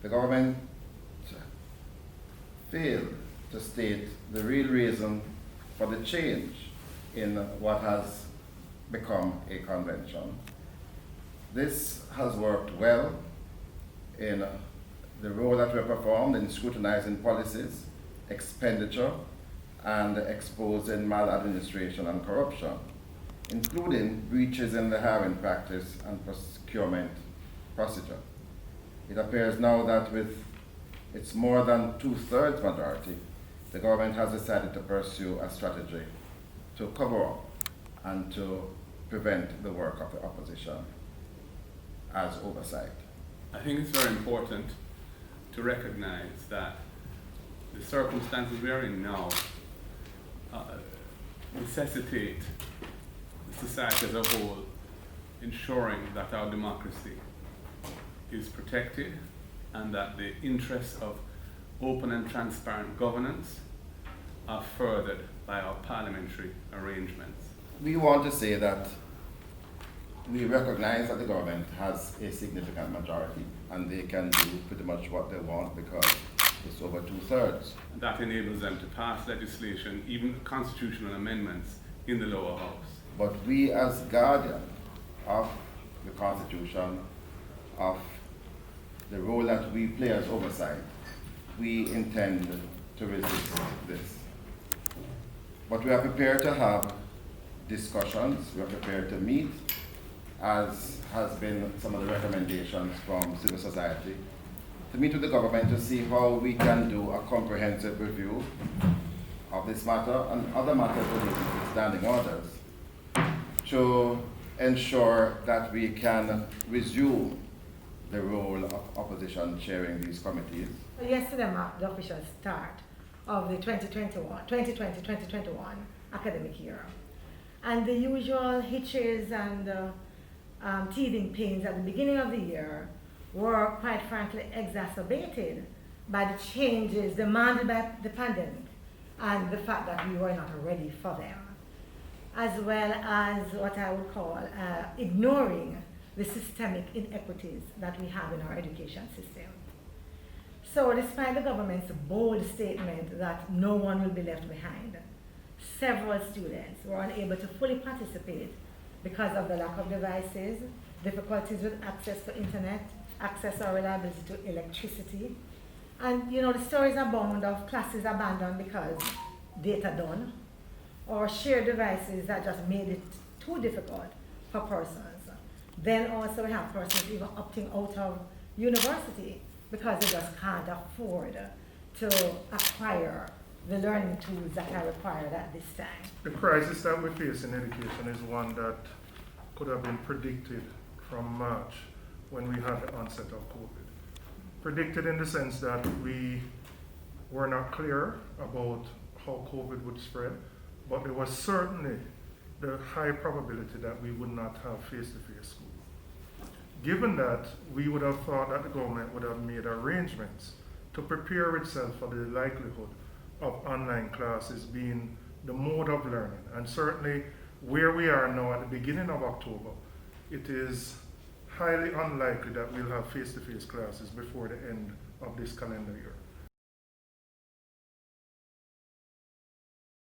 the government failed to state the real reason for the change in what has become a convention. This has worked well in the role that we performed in scrutinizing policies, expenditure, and exposing maladministration and corruption, including breaches in the hiring practice and procurement procedure. It appears now that with its more than 2/3 majority, the government has decided to pursue a strategy to cover up and to prevent the work of the opposition as oversight. I think it's very important to recognize that the circumstances we are in now necessitate the society as a whole ensuring that our democracy is protected and that the interests of open and transparent governance are furthered by our parliamentary arrangements. We want to say that we recognize that the government has a significant majority and they can do pretty much what they want because it's over 2/3. That enables them to pass legislation, even constitutional amendments, in the lower house. But we as guardian of the Constitution, of the role that we play as oversight, we intend to resist this. But we are prepared to have discussions, we are prepared to meet, as has been some of the recommendations from civil society, to meet with the government to see how we can do a comprehensive review of this matter and other matters related to standing orders to ensure that we can resume the role of opposition chairing these committees. Yesterday marked the official start of the 2020-2021 academic year. And the usual hitches and teething pains at the beginning of the year were quite frankly exacerbated by the changes demanded by the pandemic and the fact that we were not ready for them, as well as what I would call ignoring the systemic inequities that we have in our education system. So despite the government's bold statement that no one will be left behind, several students were unable to fully participate because of the lack of devices, difficulties with access to internet, access or reliability to electricity. And the stories abound of classes abandoned because data done, or shared devices that just made it too difficult for persons. Then also we have persons even opting out of university because they just can't afford to acquire the learning tools that are required at this time. The crisis that we face in education is one that could have been predicted from March when we had the onset of COVID. Predicted in the sense that we were not clear about how COVID would spread, but there was certainly the high probability that we would not have face-to-face school. Given that, we would have thought that the government would have made arrangements to prepare itself for the likelihood of online classes being the mode of learning. And certainly where we are now at the beginning of October, it is highly unlikely that we'll have face-to-face classes before the end of this calendar year.